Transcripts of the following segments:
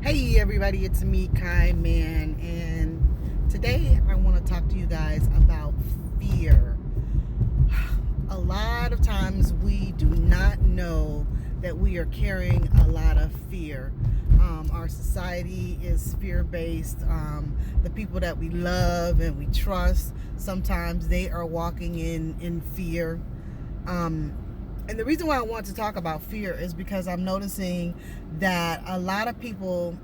Hey everybody, it's me, Kai Man, and today I want to talk to you guys about fear. A lot of times we do not know that we are carrying a lot of fear. Our society is fear-based. The people that we love and we trust, sometimes they are walking in fear. And the reason why I want to talk about fear is because I'm noticing that a lot of people,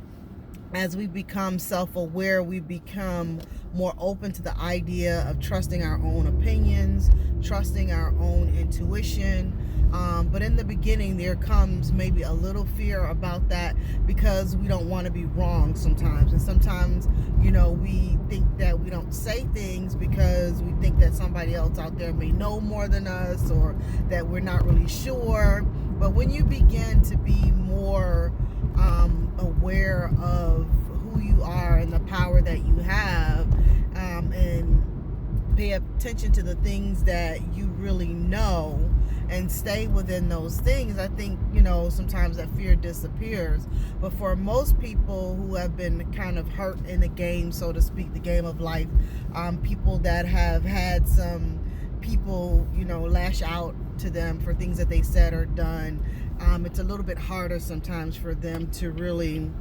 as we become self-aware, we become more open to the idea of trusting our own opinions, trusting our own intuition. But in the beginning, there comes maybe a little fear about that because we don't want to be wrong sometimes. And sometimes, we think that we don't say things because we think that somebody else out there may know more than us, or that we're not really sure. But when you begin to be more aware of who you are and the power that you have, and pay attention to the things that you really know and stay within those things, I think, sometimes that fear disappears. But for most people who have been kind of hurt in the game, so to speak, the game of life, people that have had some people, lash out to them for things that they said or done, it's a little bit harder sometimes for them to really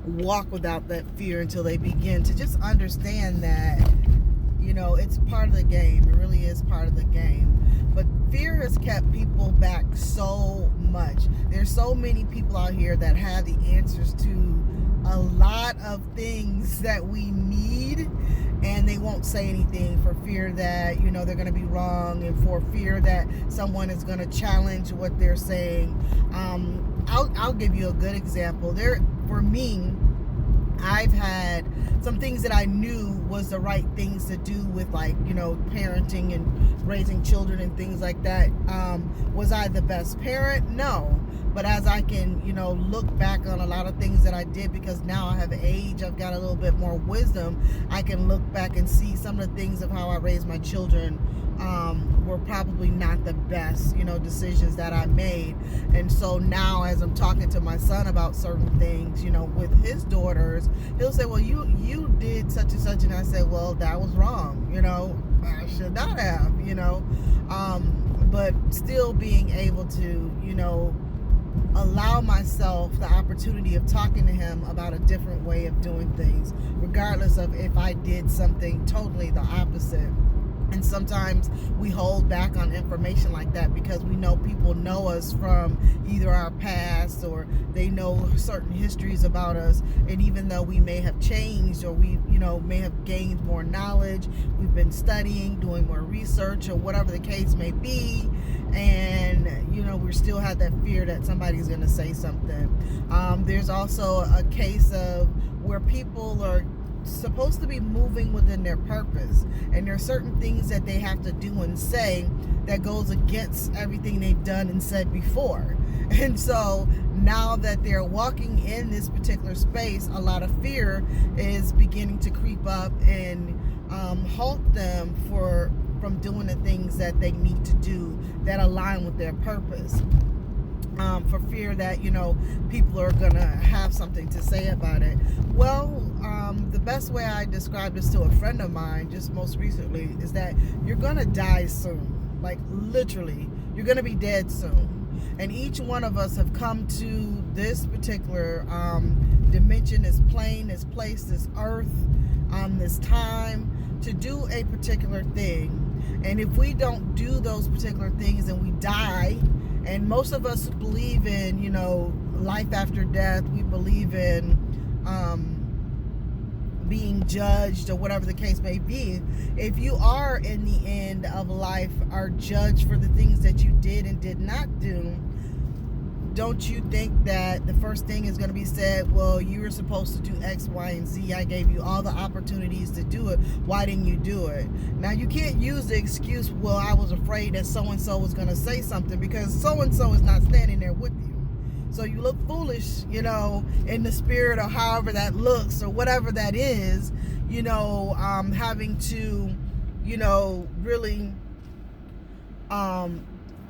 walk without that fear until they begin to just understand that, it's part of the game. It really is part of the game. But fear has kept people back so much. There's so many people out here that have the answers to a lot of things that we need, and they won't say anything for fear that, they're going to be wrong, and for fear that someone is going to challenge what they're saying. I'll give you a good example. For me, I've had some things that I knew was the right things to do with, like, parenting and raising children and things like that. Was I the best parent? No. But as I can, look back on a lot of things that I did, because now I have age, I've got a little bit more wisdom, I can look back and see some of the things of how I raised my children were probably not the best, decisions that I made. And so now, as I'm talking to my son about certain things, with his daughters, he'll say, well, you did such and such. And I said, well, that was wrong. I should not have, but still being able to, allow myself the opportunity of talking to him about a different way of doing things, regardless of if I did something totally the opposite. And sometimes we hold back on information like that because we know people know us from either our past, or they know certain histories about us. And even though we may have changed, or we, may have gained more knowledge, we've been studying, doing more research, or whatever the case may be, and we still have that fear that somebody's going to say something. There's also a case of where people are supposed to be moving within their purpose, and there are certain things that they have to do and say that goes against everything they've done and said before. And so now that they're walking in this particular space, a lot of fear is beginning to creep up and halt them from doing the things that they need to do that align with their purpose. For fear that, people are going to have something to say about it. Well, the best way I described this to a friend of mine just most recently is that you're going to die soon. Like, literally, you're going to be dead soon. And each one of us have come to this particular dimension, this plane, this place, this earth, this time, to do a particular thing. And if we don't do those particular things and we die, and most of us believe in, life after death. We believe in being judged, or whatever the case may be. If you are, in the end of life, are judged for the things that you did and did not do, don't you think that the first thing is going to be said, well, you were supposed to do X, Y, and Z. I gave you all the opportunities to do it. Why didn't you do it? Now, you can't use the excuse, well, I was afraid that so-and-so was going to say something, because so-and-so is not standing there with you. So you look foolish, in the spirit, or however that looks, or whatever that is, having to, really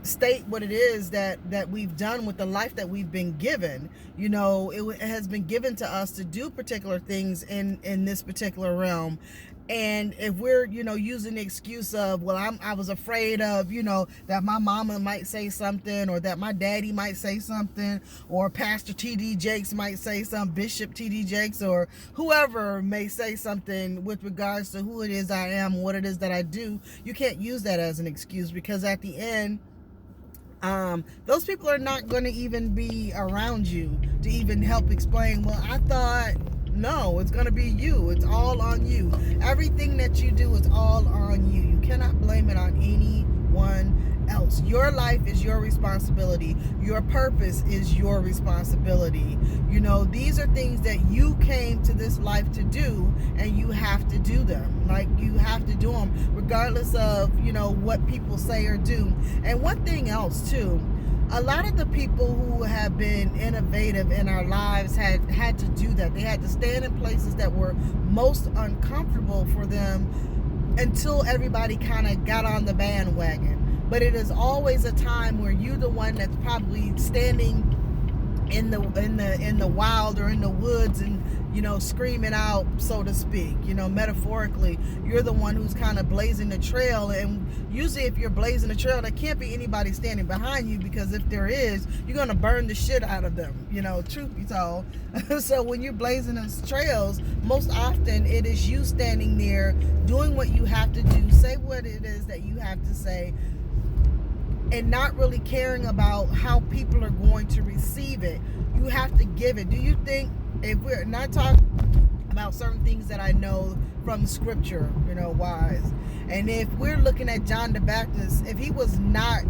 state what it is that we've done with the life that we've been given. You know, it has been given to us to do particular things in this particular realm. And if we're, you know, using the excuse of, well, I was afraid of, you know, that my mama might say something, or that my daddy might say something, or Pastor T.D. Jakes might say something, Bishop T.D. Jakes, or whoever may say something with regards to who it is I am, what it is that I do, you can't use that as an excuse, because at the end, those people are not going to even be around you to even help explain, well, I thought. No, it's going to be you. It's all on you. Everything that you do is all on you. You cannot blame it on anyone else. Your life is your responsibility. Your purpose is your responsibility. You know, these are things that you came to this life to do, and you have to do them. Like, you have to do them regardless of, you know, what people say or do. And one thing else too, a lot of the people who have been innovative in our lives had to do that. They had to stand in places that were most uncomfortable for them until everybody kind of got on the bandwagon. But it is always a time where you're the one that's probably standing in the wild or in the woods and, you know, screaming out, so to speak, you know, metaphorically. You're the one who's kind of blazing the trail. And usually if you're blazing the trail, there can't be anybody standing behind you, because if there is, you're going to burn the shit out of them, you know, truth be told. So when you're blazing those trails, most often it is you standing there doing what you have to do, say what it is that you have to say, and not really caring about how people are going to receive it. You have to give it. Do you think, if we're not talking about certain things that I know from scripture, you know, wise, and if we're looking at John the Baptist, if he was not,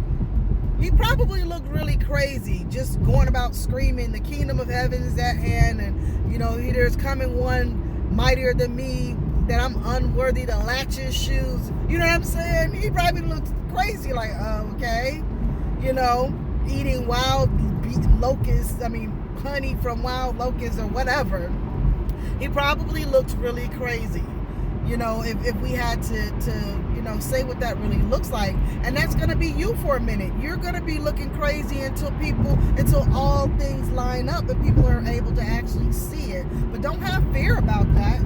he probably looked really crazy, just going about screaming, the kingdom of heaven is at hand, and, you know, there's coming one mightier than me, that I'm unworthy to latch his shoes. You know what I'm saying? He probably looked crazy, like, okay, you know, eating wild locusts, honey from wild locusts or whatever. He probably looked really crazy, you know, if we had to, you know, say what that really looks like. And that's going to be you for a minute. You're going to be looking crazy until all things line up and people are able to actually see it. But don't have fear about that.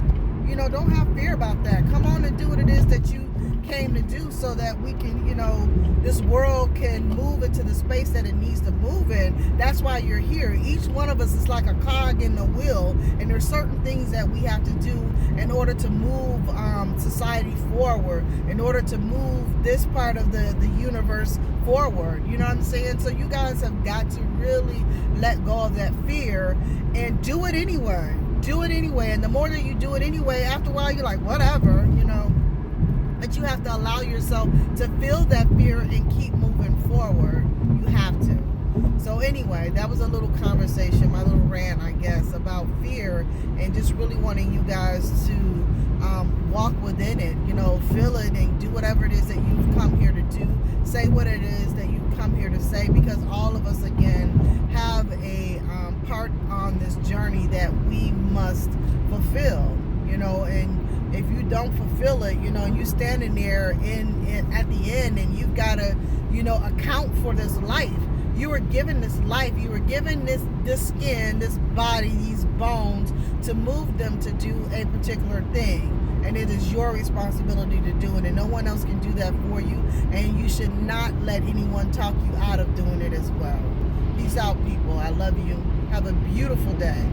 You know, don't have fear about that. Come on and do what it is that you came to do, so that we can, you know, this world can move into the space that it needs to move in. That's why you're here. Each one of us is like a cog in the wheel, and there's certain things that we have to do in order to move society forward, in order to move this part of the universe forward. You know what I'm saying? So you guys have got to really let go of that fear and do it anyway. Do it anyway. And the more that you do it anyway, after a while you're like, whatever, you know. But you have to allow yourself to feel that fear and keep moving forward. You have to. So anyway, that was a little conversation, my little rant, I guess, about fear, and just really wanting you guys to walk within it, you know, feel it and do whatever it is that you've come here to do. Say what it is that you've come here to say, because all of us, again, have a part on this journey that we must fulfill, you know. And if you don't fulfill it, you know, and you standing there at the end, and you've got to, you know, account for this life. You were given this life. You were given this skin, this body, these bones, to move them to do a particular thing. And it is your responsibility to do it, and no one else can do that for you. And you should not let anyone talk you out of doing it as well. Peace out, people. I love you. Have a beautiful day.